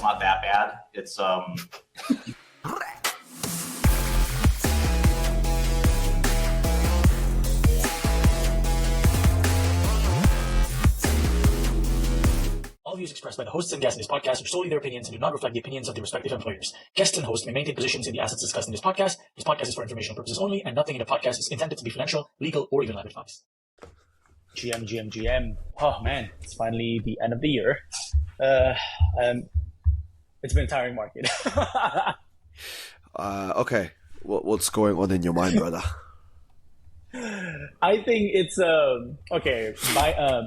not that bad. It's All views expressed by the hosts and guests in this podcast are solely their opinions and do not reflect the opinions of their respective employers. Guests and hosts may maintain positions in the assets discussed in this podcast. This podcast is for informational purposes only, and nothing in the podcast is intended to be financial, legal, or even life advice. GM. Oh man, it's finally the end of the year. It's been a tiring market. Okay. What's going on in your mind, brother? I think it's okay.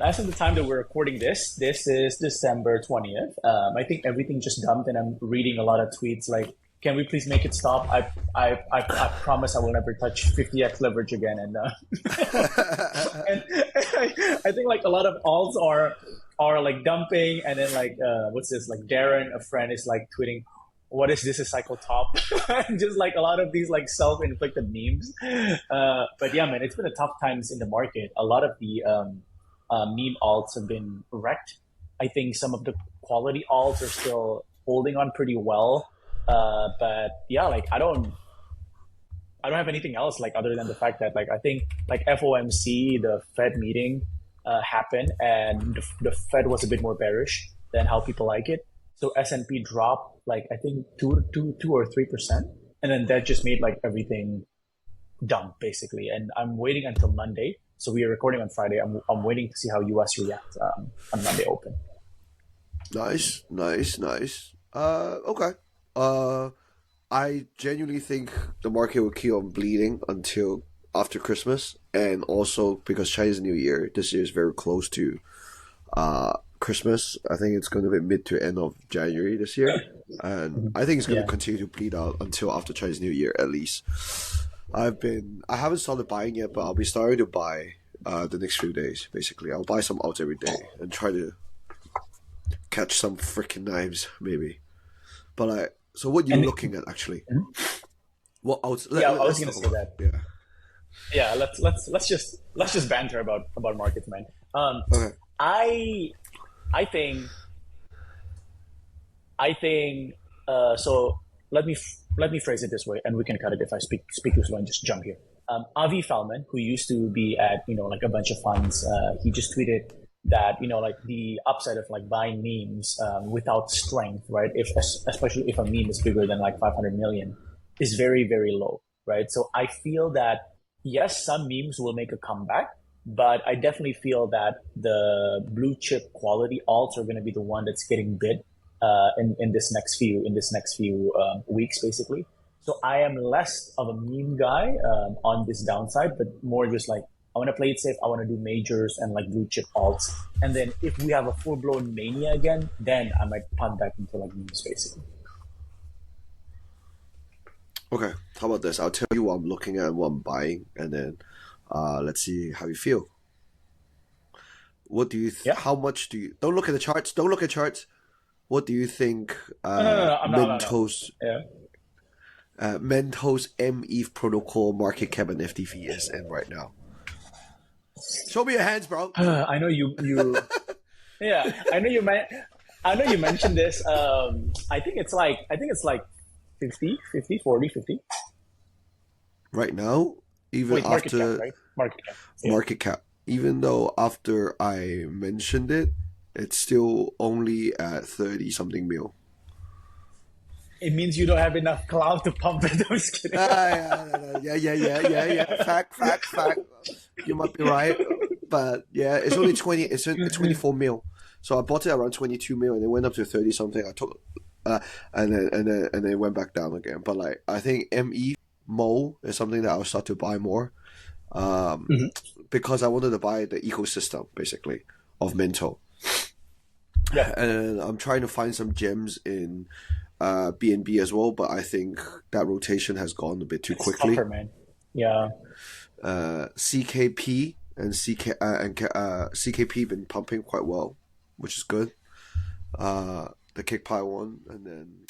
As of the time that we're recording this is December 20th. I think everything just dumped, and I'm reading a lot of tweets like, "Can we please make it stop? I promise I will never touch 50x leverage again." And, and I think like a lot of alts are like dumping, and then like what's this? Like Darren, a friend, is like tweeting, "What is this, a cycle top?" Just like a lot of these like self-inflicted memes. But yeah, man, it's been a tough times in the market. A lot of the meme alts have been wrecked. I think some of the quality alts are still holding on pretty well. But yeah, like I don't have anything else like other than the fact that like I think like FOMC, the Fed meeting happened, and the Fed was a bit more bearish than how people like it. So S&P dropped like I think 2 or 3%, and then that just made like everything dump basically. And I'm waiting until Monday. So we are recording on Friday. I'm waiting to see how US reacts on Monday open. Nice. Okay. I genuinely think the market will keep on bleeding until after Christmas, and also because Chinese New Year this year is very close to Christmas. I think it's going to be mid to end of January this year, and I think it's going to continue to bleed out until after Chinese New Year at least. I haven't started buying yet, but I'll be starting to buy the next few days. Basically, I'll buy some alts every day and try to catch some freaking knives maybe. But so what are you looking at actually? What alts? I was going to say that. Yeah. Let's just banter about markets, man. Okay. I think so let me phrase it this way, and we can cut it if I speak too slow and just jump here. Avi Feldman, who used to be at like a bunch of funds, he just tweeted that like the upside of like buying memes without strength, right? Especially if a meme is bigger than like 500 million, is very, very low, right? So I feel that yes, some memes will make a comeback, but I definitely feel that the blue chip quality alts are going to be the one that's getting bid in this next few weeks, basically. So I am less of a meme guy on this downside, but more just like I want to play it safe. I want to do majors and like blue chip alts, and then if we have a full blown mania again, then I might punt back into like memes, basically. Okay, how about this? I'll tell you what I'm looking at and what I'm buying, and then let's see how you feel. What do you? How much do you? Don't look at the charts. Don't look at charts. What do you think? Mentos. Mentos METH protocol market cap and FTV is in right now. Show me your hands, bro. I know you. Yeah, I know you mentioned this. I think it's like 50, 40, 50. Right now, even Wait, market after cap, right? Market cap. Yeah. Market cap. Even though after I mentioned it, it's still only at 30 something mil. It means you don't have enough clout to pump it. I'm just kidding. Yeah. Fact. You might be right, but yeah, it's only 20. It's 24 mil. So I bought it around 22 mil, and it went up to 30 something. I took, and then it went back down again. But like I think MO is something that I'll start to buy more, because I wanted to buy the ecosystem basically of Minto. Yeah, and I'm trying to find some gems in BNB as well, but I think that rotation has gone a bit too quickly. Tougher, man. Yeah. CKP and CKP been pumping quite well, which is good. The KickPie one, and then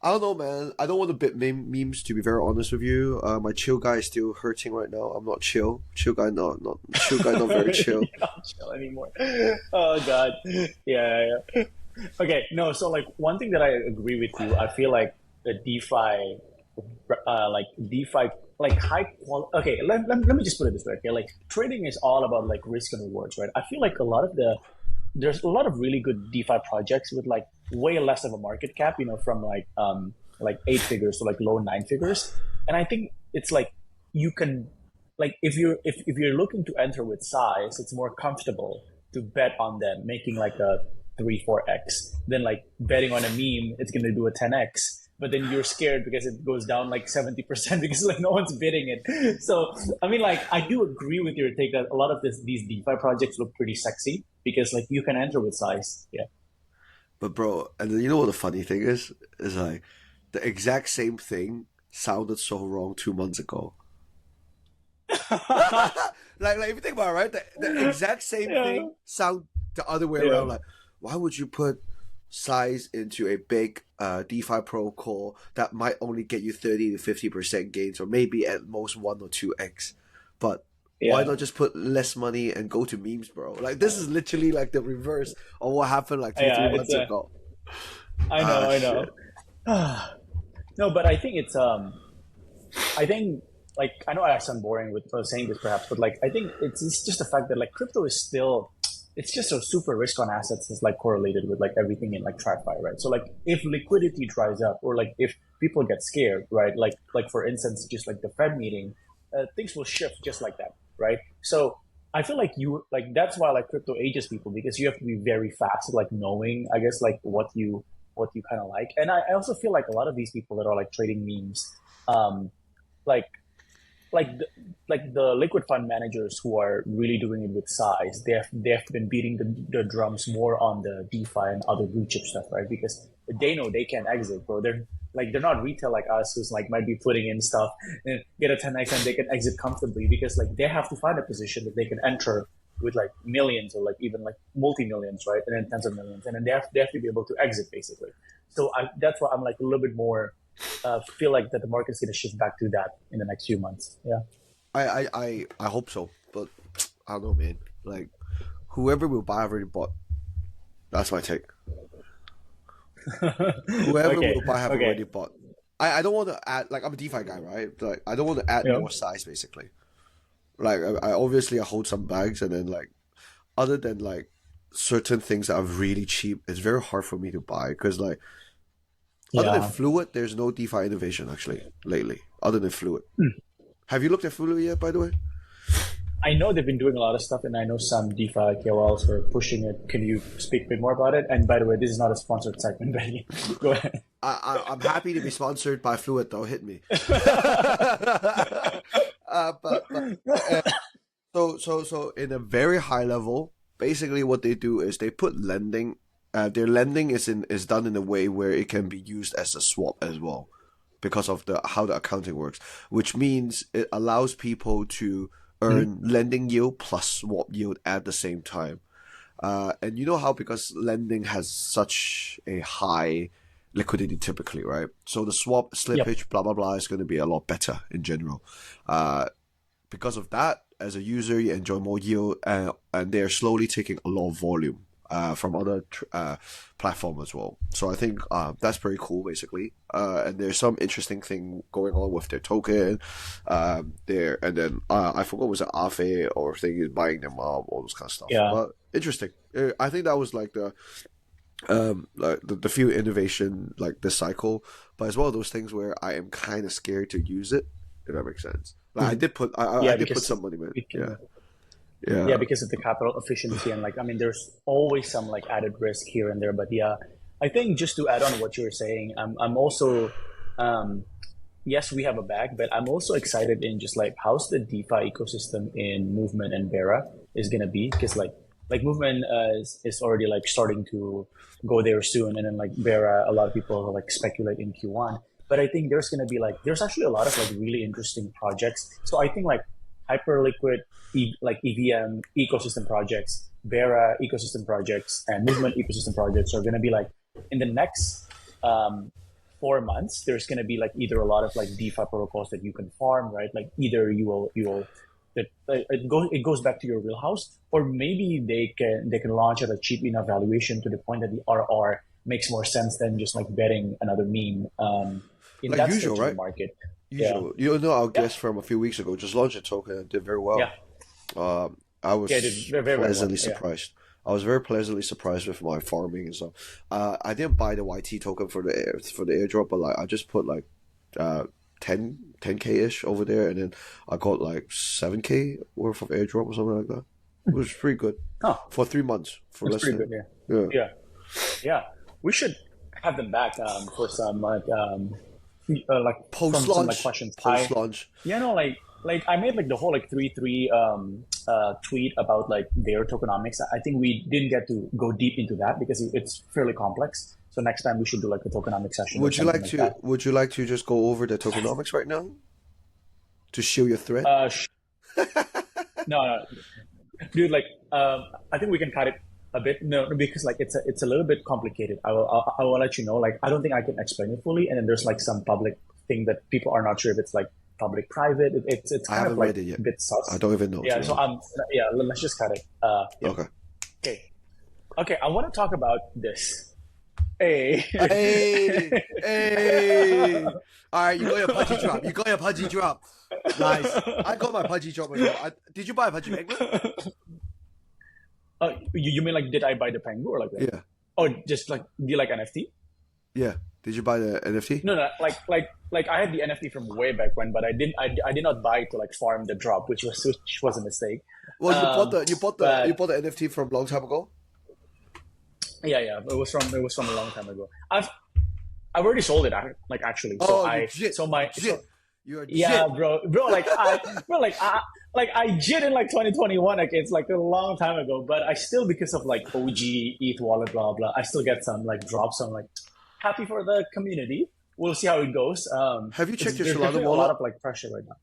I don't know, man. I don't want to bit memes, to be very honest with you. My chill guy is still hurting right now. I'm not chill. Chill guy not very chill. You're not chill anymore. Oh god. Yeah. Okay, no, so like one thing that I agree with you, I feel like the DeFi, like high quality. Okay, let me just put it this way. Okay, like trading is all about like risk and rewards, right? I feel like there's a lot of really good DeFi projects with like way less of a market cap, from like eight figures to like low nine figures. And I think it's like you can like if you're looking to enter with size, it's more comfortable to bet on them making like a 3 4x than like betting on a meme it's gonna do a 10x. But then you're scared because it goes down like 70% because like no one's bidding it. So I mean, like I do agree with your take that a lot of these DeFi projects look pretty sexy because like you can enter with size. Yeah. But bro, and then you know what the funny thing is? Is like the exact same thing sounded so wrong 2 months ago. Like if you think about it, right? The exact same Yeah. thing sound the other way Yeah. around. Like, why would you put size into a big DeFi protocol that might only get you 30 to 50% gains, or maybe at most 1 or 2x? But why Yeah. not just put less money and go to memes, bro? Like this is literally like the reverse of what happened like two, three Yeah. It's months a. ago. I Ah, know. I know. shit. No, but I think I think like I know I sound boring with saying this perhaps, but like I think it's just the fact that like crypto is still it's just a super risk on assets is like correlated with like everything in like TradFi, right? So like if liquidity dries up or like if people get scared, right? Like for instance, just like the Fed meeting, things will shift just like that, right? So I feel like you like that's why like crypto ages people because you have to be very fast at like knowing, I guess, like what you kind of like. And I also feel like a lot of these people that are like trading memes, um, like like the, like the liquid fund managers who are really doing it with size, they have been beating the drums more on the DeFi and other blue chip stuff, right? Because they know they can exit, bro. They're not retail like us, who's like might be putting in stuff and get a 10x and they can exit comfortably because like they have to find a position that they can enter with like millions or like even like multi millions, right? And then tens of millions, and then they have to be able to exit basically. So that's why I'm like a little bit more feel like that the market's going to shift back to that in the next few months. Yeah. I hope so, but I don't know, man. Like whoever will buy already bought. That's my take. Whoever Okay. will buy have Okay. already bought. I don't want to add, like I'm a DeFi guy, right? Like I don't want to add Yeah. more size basically. Like I obviously I hold some bags, and then like other than like certain things that are really cheap, it's very hard for me to buy because like other than Yeah. Fluid, there's no DeFi innovation actually lately. Other than Fluid, have you looked at Fluid yet? By the way, I know they've been doing a lot of stuff, and I know some DeFi KOLs are pushing it. Can you speak a bit more about it? And by the way, this is not a sponsored segment, but go ahead. I'm happy to be sponsored by Fluid though. Hit me. But so in a very high level, basically what they do is they put lending. Their lending is done in a way where it can be used as a swap as well, because of the how the accounting works, which means it allows people to earn lending yield plus swap yield at the same time. And you know how because lending has such a high liquidity typically, right? So the swap Yep. slippage, blah blah blah, is going to be a lot better in general. Uh, because of that, as a user, you enjoy more yield, and they're slowly taking a lot of volume from other platform as well. So I think that's pretty cool, basically. And there's some interesting thing going on with their token there, and then I forgot was it Aave or thing is buying them up, all those kind of stuff. Yeah. But interesting. I think that was like the few innovation like this cycle, but as well those things where I am kind of scared to use it, if that makes sense. Like I Yeah, did put because some money, man. we Yeah, can. yeah, Yeah, because of the capital efficiency and like I mean, there's always some like added risk here and there. But yeah, I think just to add on what you were saying, I'm also um, yes, we have a bag, but I'm also excited in just like how's the DeFi ecosystem in Movement and Vera is gonna be because like Movement is already like starting to go there soon, and then like Vera, a lot of people like speculate in Q1. But I think there's gonna be like there's actually a lot of like really interesting projects. So I think like Hyperliquid, like EVM ecosystem projects, Vera ecosystem projects, and Movement ecosystem projects are gonna be like in the next um, 4 months, there's going to be like either a lot of like DeFi protocols that you can farm, right? Like either you will that it goes back to your wheelhouse, or maybe they can launch at a cheap enough valuation to the point that the RR makes more sense than just like betting another meme in Like that usual, stage of the right? market. Yeah, Usual. You know, our yeah, guest from a few weeks ago just launched a token and did very well. yeah, I yeah. It did was very, very, very well. pleasantly Yeah. surprised. I was very pleasantly surprised with my farming and stuff. I didn't buy the YT token for the airdrop, but like I just put like uh 10K ish over there, and then I got like 7K worth of airdrop or something like that. It was pretty good Oh, for 3 months for that's pretty listening. good. Yeah, Yeah, yeah, yeah. We should have them back for some like post from some like launch, questions. post launch. Like I made like the whole like 3-3 tweet about like their tokenomics. I think we didn't get to go deep into that because it's fairly complex. So next time we should do like a tokenomics session or something like that. Would you like to just go over the tokenomics right now to show your thread? Uh, sh- no, no, dude. Like I think we can cut it a bit. No, because like it's a little bit complicated. I will let you know. Like I don't think I can explain it fully. And then there's like some public thing that people are not sure if it's like public private. It's I kind of haven't like read it yet. a bit I sus. don't even know. To Yeah. be So honest. yeah. Let's just cut it. Yeah. Okay. Okay. Okay. I want to talk about this. Hey. Hey, hey! All right, you got your pudgy drop. You got your pudgy drop. Nice. I got my pudgy drop as well. Did you buy a pudgy penguin? You mean like did I buy the pengu or like that? Yeah, Or just like do you like NFT? yeah. Did you buy the NFT? No, no, like I had the NFT from way back when, but I did not buy it to like farm the drop, which was a mistake. Well, Um, you but bought the NFT from a long time ago. yeah, yeah, it was from a long time ago. I've already sold it like actually. So Oh, you I jit, so you my so jit, you're a yeah, jit. bro, like I jit in like 2021. Like it's like a long time ago, but I still because of like OG ETH wallet blah blah. I still get some like drops. So I'm like happy for the community. We'll see how it goes. Have you checked your There's Solana definitely a wallet? lot of like pressure right now.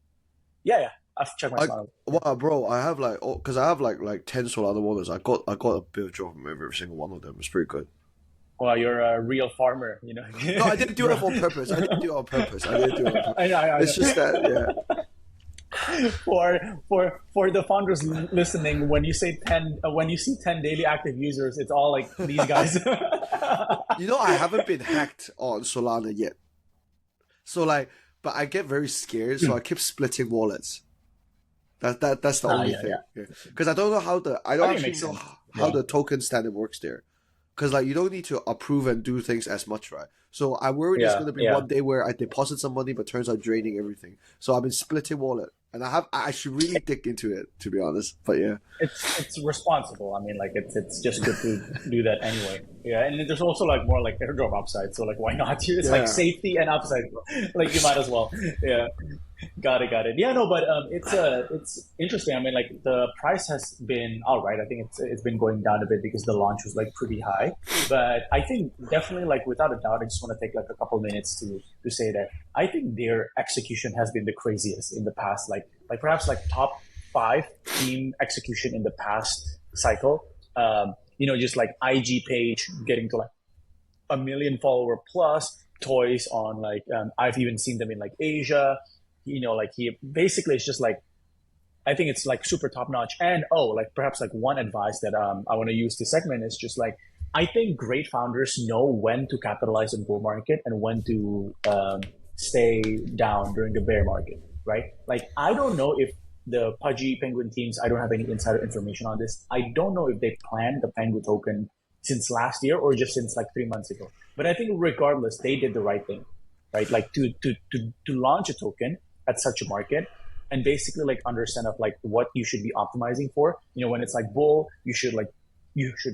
Yeah, yeah. I've checked my I Solana. Wow, bro, I have like because I have like 10 Solana wallets. I got a bit of drop from every single one of them. It's pretty good. Well, you're a real farmer, you know. No, I didn't do Bro. it on purpose. I didn't do it on purpose. I didn't do it on purpose. I It's know. just that, yeah. For the founders listening, when you say 10, when you see 10 daily active users, it's all like these guys. You know, I haven't been hacked on Solana yet. So like, but I get very scared, so I keep splitting wallets. That's the only Yeah, thing. yeah. Because I don't know I don't I think it actually makes know sense. how Yeah. the token standard works there. Because like you don't need to approve and do things as much, right? So I'm worried there's Yeah, gonna be yeah. one day where I deposit some money, but turns out draining everything. So I've been splitting wallet, and I should really dig into it, to be honest. But yeah, It's responsible. I mean, like it's just good to do that anyway. Yeah, and there's also like more like airdrop upside. So like, why not? It's yeah. like safety and upside. Like you might as well. Yeah, got it, got it. Yeah, no, but it's interesting. I mean, like the price has been all right. I think it's been going down a bit because the launch was like pretty high. But I think definitely like without a doubt, I just want to take like a couple minutes to say that I think their execution has been the craziest in the past. Like perhaps like top five team execution in the past cycle. Just like IG page getting to like a million follower plus toys on like I've even seen them in like Asia. Like he basically it's just like I think it's like super top notch. And like perhaps like one advice that I want to use this segment is just like I think great founders know when to capitalize on bull market and when to stay down during the bear market, right? Like I don't know if the Pudgy Penguin teams, I don't have any insider information on this. I don't know if they planned the Penguin token since last year or just since like 3 months ago. But I think regardless, they did the right thing, right? Like to launch a token at such a market and basically like understand of like what you should be optimizing for. When it's like bull, you should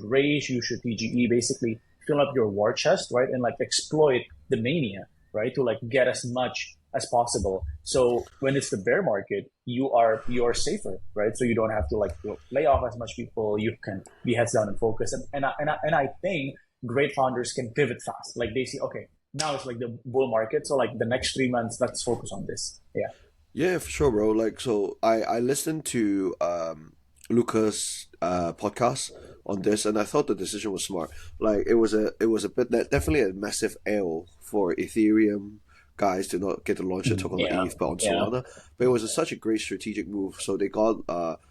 raise, you should TGE, basically fill up your war chest, right? And like exploit the mania, right? To like get as much as possible. So when it's the bear market, you're safer, right? So you don't have to like lay off as much people. You can be heads down and focus. And I think great founders can pivot fast. Like they see, okay, now it's like the bull market. So like the next 3 months, let's focus on this. Yeah. Yeah, for sure, bro. Like, so I listened to Lucas' podcast on this, and I thought the decision was smart. Like, it was a bit definitely a massive L for Ethereum, guys to not get to launch a token on Yeah, ETH but on yeah. Solana. But it was such a great strategic move. So they got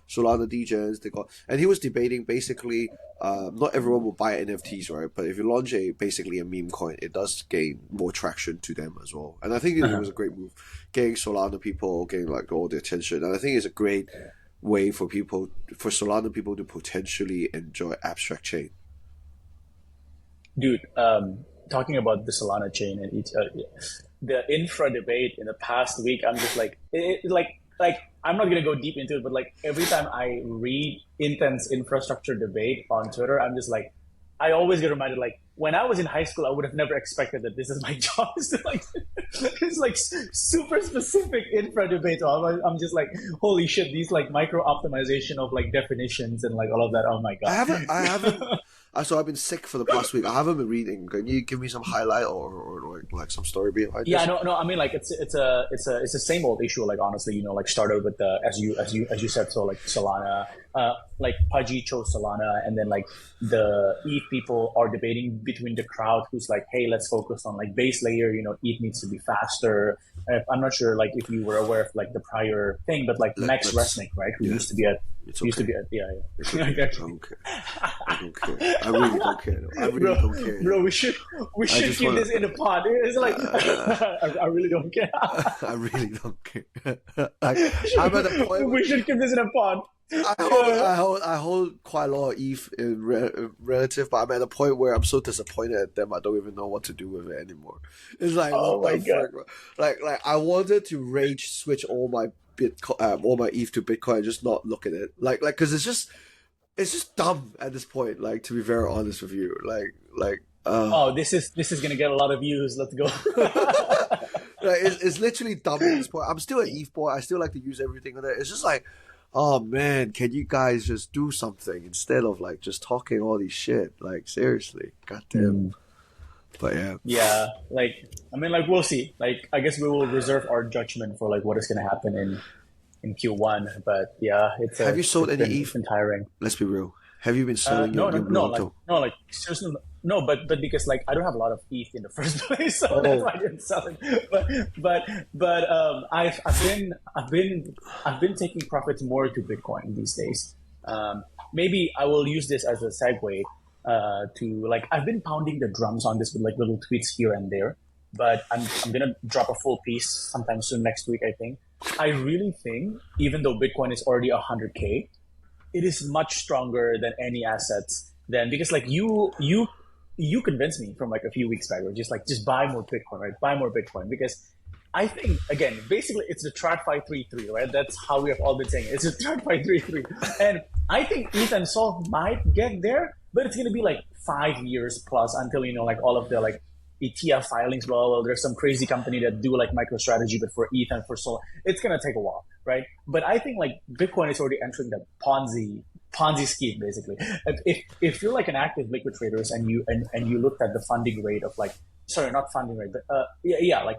Solana degens. They got, and he was debating basically. Not everyone will buy NFTs, right? But if you launch basically a meme coin, it does gain more traction to them as well. And I think it Uh-huh. was a great move, getting Solana people getting like all the attention. And I think it's a great way for Solana people to potentially enjoy abstract chain. Dude, talking about the Solana chain and the infra debate in the past week, I'm just like, I'm not gonna go deep into it, but like every time I read intense infrastructure debate on Twitter, I'm just like, I always get reminded, like when I was in high school, I would have never expected that this is my job. It's like, it's like super specific infra debate. So I'm just like, holy shit, these like micro optimization of like definitions and like all of that. Oh my I god. haven't. I haven't. So I've been sick for the past week. I haven't been reading. Can you give me some highlight or like some story behind Yeah, this? no. I mean, like it's the same old issue. Like honestly, like started with the as you said. So like Solana, like Pudgy chose Solana, and then like the ETH people are debating between the crowd who's like, hey, let's focus on like base layer. ETH needs to be faster. I'm not sure like if you were aware of like the prior thing, but like Max Let's. Resnick, right, who Yeah, used to be at it's used to okay. be at yeah, It's yeah. okay. I don't care. I don't care. I really don't care. I really bro, don't care. bro, we I should just keep want this in the to. pod. It's like I really don't care. I really don't care. I'm at a point where We should keep this in a pod. I hold quite a lot of ETH relative, but I'm at a point where I'm so disappointed at them. I don't even know what to do with it anymore. It's like Oh what my the god. fuck, bro? Like I wanted to rage switch all my Bitcoin, all my ETH to Bitcoin, and just not look at it. Because it's just dumb at this point. Like, to be very honest with you, Oh, this is gonna get a lot of views. Let's go. like it's literally dumb at this point. I'm still an ETH boy. I still like to use everything on it. It's just like, oh man, can you guys just do something instead of like just talking all these shit? Like, seriously, goddamn. Mm. But yeah, Yeah, like I mean, like we'll see. Like I guess we will reserve our judgment for like what is gonna happen in Q1. But yeah, have you sold any it's ETH? been tiring. Let's be real. Have you been selling No, no, your no, blue like octo? no, like seriously, no, but because like I don't have a lot of ETH in the first place, so that's Oh, why I didn't sell it. But I've been taking profits more to Bitcoin these days. Maybe I will use this as a segue to like I've been pounding the drums on this with like little tweets here and there, but I'm gonna drop a full piece sometime soon next week. I think. I really think even though Bitcoin is already 100K, it is much stronger than any assets then because like you convinced me from like a few weeks back or just buy more bitcoin, right? Buy more bitcoin because I think again basically it's the TradFi 533, right? That's how we have all been saying it. It's the TradFi 533, and I think ETH and Sol might get there, but it's going to be like 5 years plus until like all of the like ETF filings. Well, there's some crazy company that do like MicroStrategy, but for ETH and for Sol, it's gonna take a while, right? But I think like Bitcoin is already entering the Ponzi scheme basically. If you're like an active liquid traders and you looked at the funding rate of like sorry not funding rate but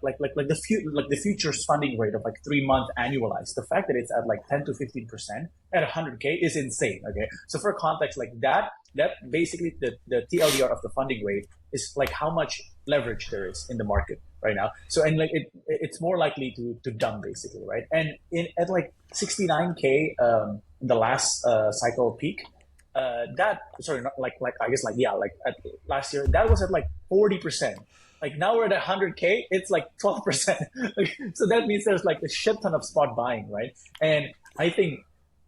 like the futures funding rate of like 3 month annualized, the fact that it's at like 10 to 15% at 100K is insane. Okay, so for context, like that basically the TLDR of the funding rate is like how much leverage there is in the market right now. So and like it's more likely to dump basically, right? And at like 69K the last cycle peak, that sorry not like I guess like yeah like at last year that was at like 40%. Like now we're at 100K, it's like 12%. So that means there's like a shit ton of spot buying, right? And I think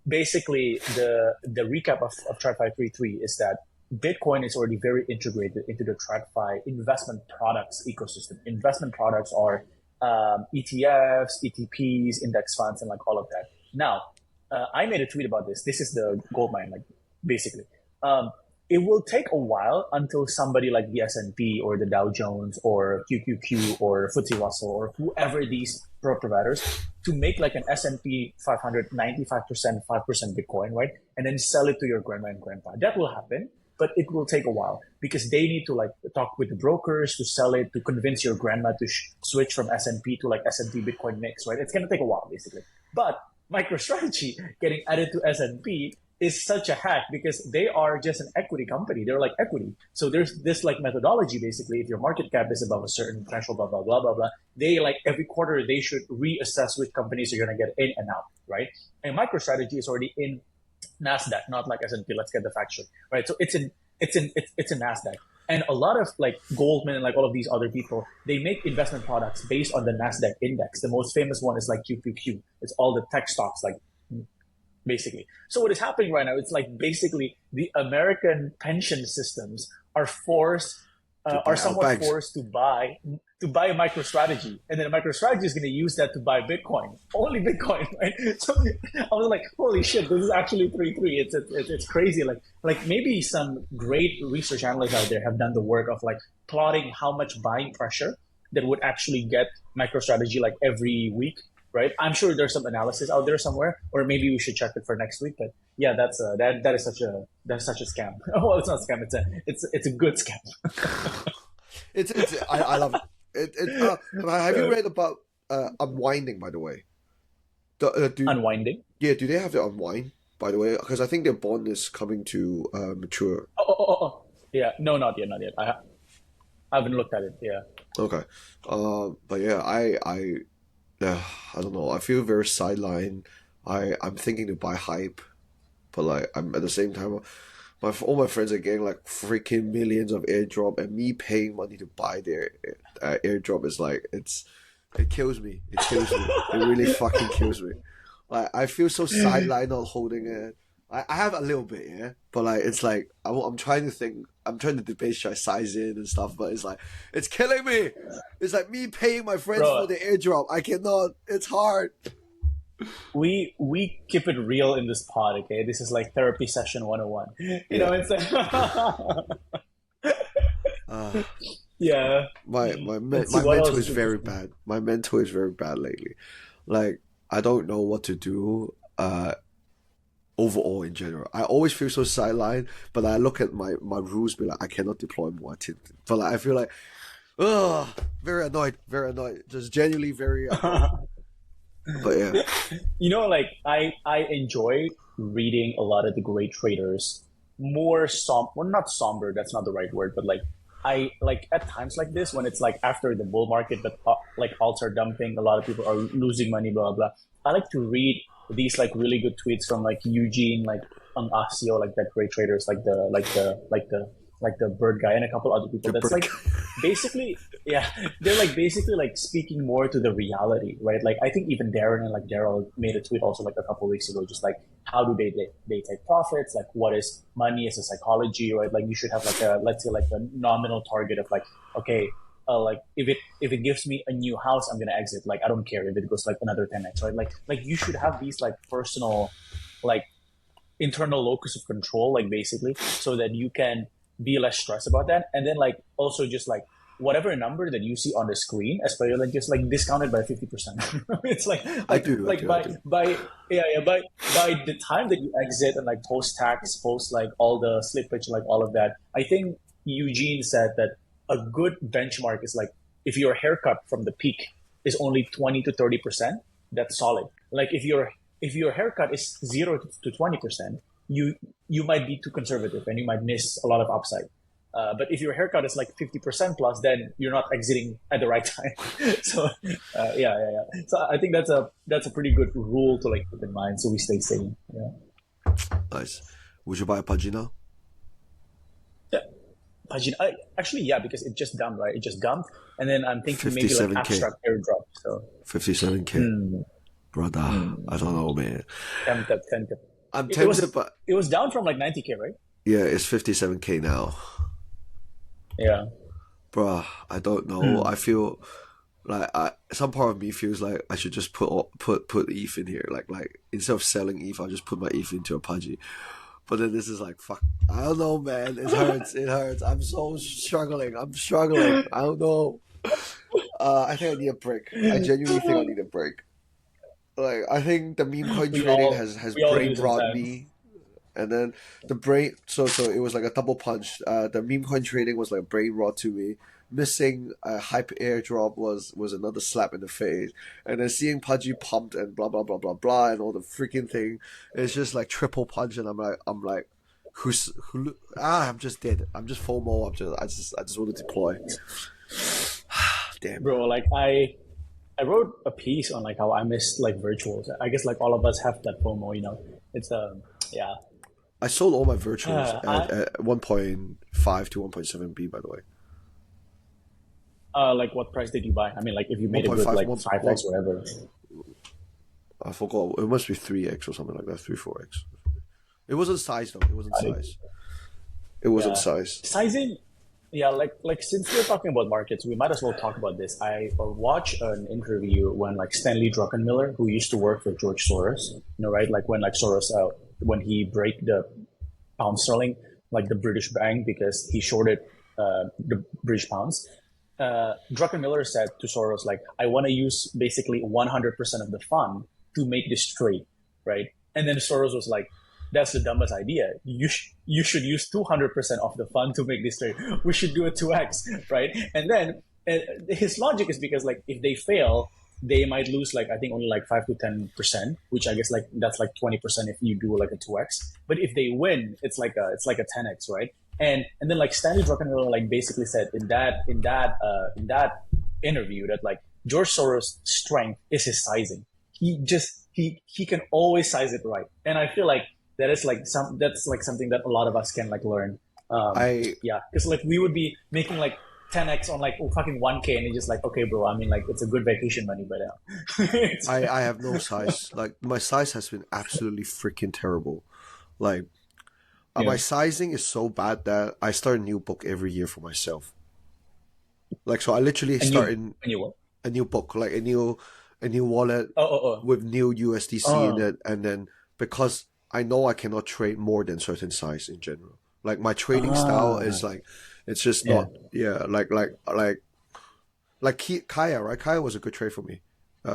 basically the recap of TradFi 533 is that Bitcoin is already very integrated into the TradFi investment products ecosystem. Investment products are ETFs, ETPs, index funds, and like all of that. Now, I made a tweet about this. This is the gold mine, like basically. It will take a while until somebody like the S&P or the Dow Jones or QQQ or FTSE Russell or whoever these providers to make like an S&P 500 95% 5% Bitcoin, right? And then sell it to your grandma and grandpa. That will happen, but it will take a while because they need to like talk with the brokers to sell it, to convince your grandma to switch from S&P to like S&P Bitcoin mix, right? It's going to take a while basically. But MicroStrategy getting added to S&P is such a hack because they are just an equity company. They're like equity. So there's this like methodology basically. If your market cap is above a certain threshold, blah blah blah blah blah, they like every quarter they should reassess which companies are going to get in and out, right? And MicroStrategy is already in Nasdaq, not like S&P. Let's get the fact straight, right? So it's in Nasdaq. And a lot of like Goldman and like all of these other people, they make investment products based on the Nasdaq index. The most famous one is like QQQ. It's all the tech stocks, like basically. So what is happening right now? It's like basically the American pension systems are forced, are somewhat forced to buy a MicroStrategy, and then a MicroStrategy is going to use that to buy Bitcoin, only Bitcoin, right? So I was like, holy shit, this is actually 3-3. It's crazy. Like maybe some great research analysts out there have done the work of like plotting how much buying pressure that would actually get MicroStrategy like every week, right? I'm sure there's some analysis out there somewhere, or maybe we should check it for next week. But yeah, that is such a scam. Well, it's not a scam. It's a good scam. I love it. Have you read about unwinding? By the way, Unwinding. yeah, do they have to unwind? By the way, because I think their bond is coming to mature. Oh. Yeah, no, not yet, not yet. I haven't looked at it. Yeah. Okay, but yeah, I don't know. I feel very sidelined. I'm thinking to buy hype, but like I'm at the same time, all my friends are getting like freaking millions of airdrop, and me paying money to buy their airdrop is like it kills me. It kills me. It really fucking kills me. Like I feel so sidelined not holding it. I have a little bit, yeah, but like it's like I'm trying to think. I'm trying to debate should I size in and stuff, but it's like it's killing me. It's like me paying my friends for the airdrop. I cannot. It's hard. We keep it real in this pod, okay? This is like therapy session 101. You know, it's like yeah. My mentor is very bad. My mentor is very bad lately. Like I don't know what to do. Overall in general, I always feel so sidelined. But I look at my rules, be like, I cannot deploy more activity. But like, I feel like, very annoyed, just genuinely very annoyed. But yeah, you know, like I enjoy reading a lot of the great traders. More well, not somber. That's not the right word, but like I like at times like this when it's like after the bull market, but like alts are dumping, a lot of people are losing money, blah blah. I like to read these like really good tweets from like Eugene, like on Axio, like that great traders, like the bird guy and a couple other people. That's like basically, yeah, they're like basically like speaking more to the reality, right? Like I think even Darren and like Daryl made a tweet also like a couple of weeks ago, just like how do they take profits? Like what is money as a psychology, right? Like you should have like a, let's say like a nominal target of like, okay, like if it gives me a new house, I'm gonna exit. Like I don't care if it goes like another 10x, right? Like you should have these like personal, like internal locus of control, like basically, so that you can be less stressed about that. And then like also just like whatever number that you see on the screen, especially like just like discounted by 50%. It's like by the time that you exit and like post tax, post like all the slippage, like all of that, I think Eugene said that a good benchmark is like if your haircut from the peak is only 20 to 30%, that's solid. Like if your haircut is 0 to 20%, you might be too conservative and you might miss a lot of upside. But if your haircut is like 50% plus, then you're not exiting at the right time. So yeah. So I think that's a pretty good rule to like keep in mind, so we stay sane. Yeah. Nice. Would you buy a Pudgy now? Yeah. Actually, yeah, because it just dumped, right? It just dumped, and then I'm thinking maybe like abstract airdrop. So 57K, brother. I don't know, man. Tempted. I'm tempted, but it was down from like 90K, right? Yeah, it's 57K now. Yeah, bruh. I don't know. I feel like some part of me feels like I should just put ETH in here. Like instead of selling ETH, I'll just put my ETH into a Pudgy. But then this is like, fuck. I don't know, man. It hurts. It hurts. I'm so struggling. I don't know. I think I need a break. I genuinely think I need a break. Like, I think the meme coin trading has brain rot me. And then the brain, so it was like a double punch. The meme coin trading was like a brain rot to me. Missing a hype airdrop was another slap in the face. And then seeing Pudgy pumped and blah blah blah blah blah and all the freaking thing, it's just like triple punch. And I'm like, I'm just dead. I'm just FOMO. I just want to deploy. Damn. Bro, like I wrote a piece on like how I missed like virtuals. I guess like all of us have that FOMO, you know. It's yeah. I sold all my virtuals I, at 1.5 to 1.7B, by the way. like what price did you buy? I mean, like if you made it 1.5, with like 1, 5x whatever. I forgot. It must be 3x or something like that, 4x. It wasn't size though. It wasn't size. It wasn't Yeah. size. Sizing, yeah, like since we're talking about markets, we might as well talk about this. I watched an interview when like Stanley Druckenmiller, who used to work for George Soros, you know, right? Like when like Soros when he break the pound sterling, like the British bank because he shorted the British pounds. Druckenmiller said to Soros, like, I want to use basically 100% of the fund to make this trade, right? And then Soros was like, that's the dumbest idea. You should use 200% of the fund to make this trade. We should do a 2x, right? And then his logic is because like if they fail, they might lose like I think only like 5 to 10%, which I guess like that's like 20% if you do like a 2x. But if they win, it's like a 10x, right? And then like Stanley Druckenmiller like basically said in that interview that like George Soros' strength is his sizing. He can always size it right, and I feel like that's like something that a lot of us can like learn. I Yeah, because like we would be making like 10x on like fucking 1K, and it's just like okay, bro. I mean, like it's a good vacation money, but I have no size. Like my size has been absolutely freaking terrible. Like yeah. my sizing is so bad that I start a new book every year for myself. Like so, I literally start in What? a new book, like a new wallet Oh. with new USDC in Oh. it, and then because I know I cannot trade more than certain size in general. Like my trading style is like it's just not Kaya, right? Kaya was a good trade for me.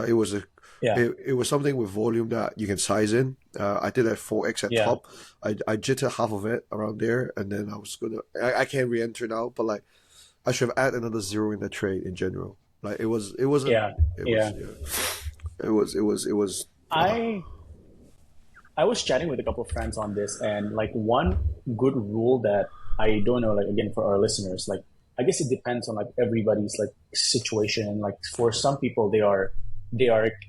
It was Yeah. it was something with volume that you can size in. I did at 4x at Yeah. top. I jittered half of it around there, and then I can't re-enter now, but like I should have added another zero in the trade in general. Like it wasn't Yeah. it Yeah. was it was I was chatting with a couple of friends on this, and like one good rule that I don't know, like again for our listeners, like I guess it depends on like everybody's like situation. And like for some people, they are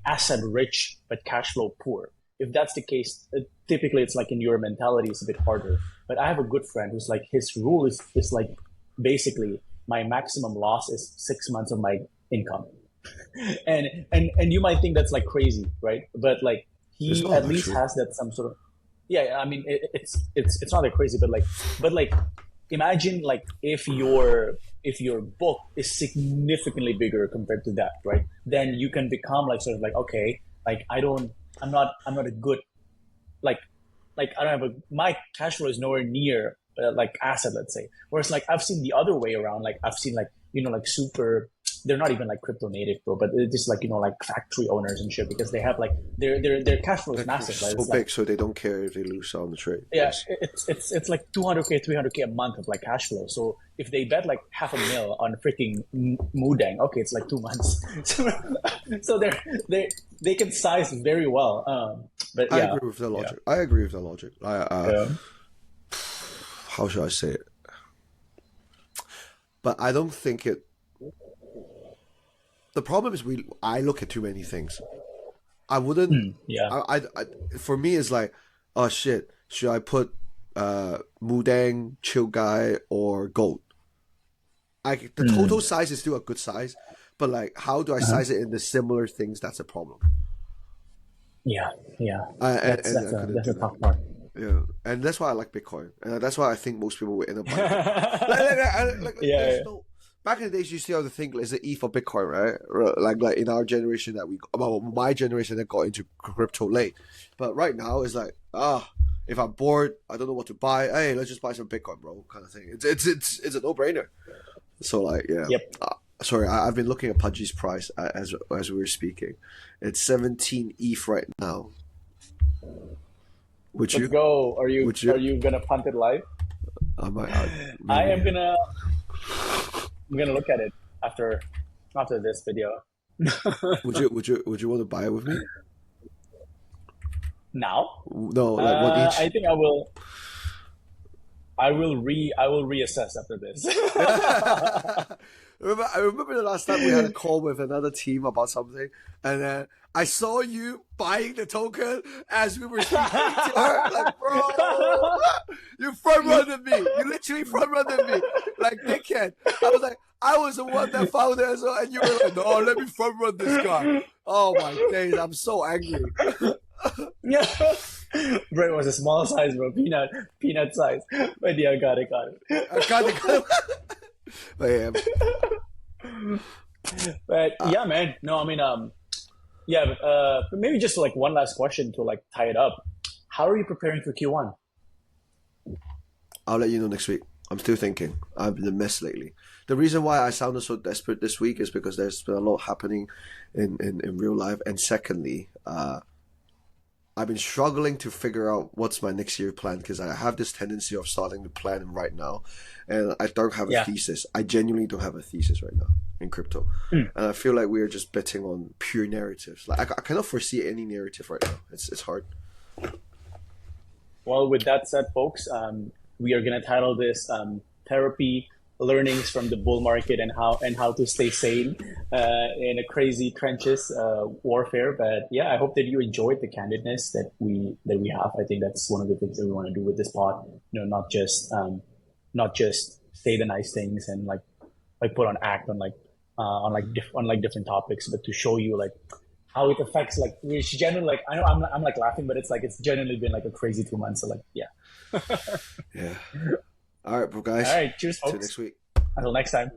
asset rich but cash flow poor. If that's the case, typically it's like in your mentality, it's a bit harder. But I have a good friend who's like his rule is like basically my maximum loss is 6 months of my income. And you might think that's like crazy, right? But like it's he not at least actually. has that some sort of yeah. I mean, it's not that crazy, but like imagine like if your book is significantly bigger compared to that, right? Then you can become like sort of like okay, like I'm not a good like I don't have a my cash flow is nowhere near like asset, let's say. Whereas like I've seen the other way around. Like I've seen like you know like super. They're not even like crypto native, bro, but they're just like you know like factory owners and shit because they have like their cash flow is They're massive, right? so It's big, like so they don't care if they lose out on the trade. yeah, Yes. it's like 200K, 300K a month of like cash flow. So if they bet like half a mil on freaking Mudang, okay, it's like 2 months. So they can size very well. But I yeah, agree with the yeah, logic. I agree with the logic. yeah. How should I say it? But I don't think it. The problem is I look at too many things. I wouldn't. Yeah. For me, it's like, oh shit, should I put Mudang, Chill Guy, or Gold? The total size is still a good size, but like, how do I size it in the similar things? That's a problem. Yeah, yeah. And I couldn't That's do a that. tough part. Yeah, and that's why I like Bitcoin, and that's why I think most people will end up buying it. Yeah, There's yeah. no. Back in the days, you used to have to think is the E for Bitcoin, right? Like in our generation my generation that got into crypto late, but right now it's like if I'm bored, I don't know what to buy. Hey, let's just buy some Bitcoin, bro, kind of thing. It's a no brainer. So like yeah. Yep. Sorry, I've been looking at Pudgy's price as we were speaking. It's 17 ETH right now. Would Let's you? go. Would Are you? you gonna punt it live? I Maybe. am gonna I'm gonna look at it after this video. Would you? Would you want to buy it with me? Now, No, like one each. I think I will reassess after this. I remember the last time we had a call with another team about something, and then I saw you buying the token as we were speaking to her. Like, bro, you front running me. You literally front running me, like dickhead. I was like, I was the one that found it as well, and you were like, no, let me front run this guy. Oh my days, I'm so angry. Yeah. Bro, it was a small size, bro. Peanut size. But yeah, got it. I got it. But yeah, But yeah, man. No, I mean, yeah. But maybe just like one last question to like tie it up. How are you preparing for Q1? I'll let you know next week. I'm still thinking. I've been a mess lately. The reason why I sounded so desperate this week is because there's been a lot happening in real life. And secondly, I've been struggling to figure out what's my next year plan because I have this tendency of starting to plan right now. And I don't have a Yeah. thesis. I genuinely don't have a thesis right now in crypto. And I feel like we're just betting on pure narratives. Like I cannot foresee any narrative right now. It's hard. Well, with that said, folks, we are gonna title this "Therapy: Learnings from the Bull Market and How to Stay Sane in a Crazy Trenches Warfare." But yeah, I hope that you enjoyed the candidness that we have. I think that's one of the things that we want to do with this pod. You know, not just say the nice things and like put on act on different topics, but to show you like how it affects like which generally like I know I'm like laughing, but it's generally been like a crazy 2 months. So like yeah. Yeah. All right, bro, guys. All right, cheers, Till folks. next week. Until next time.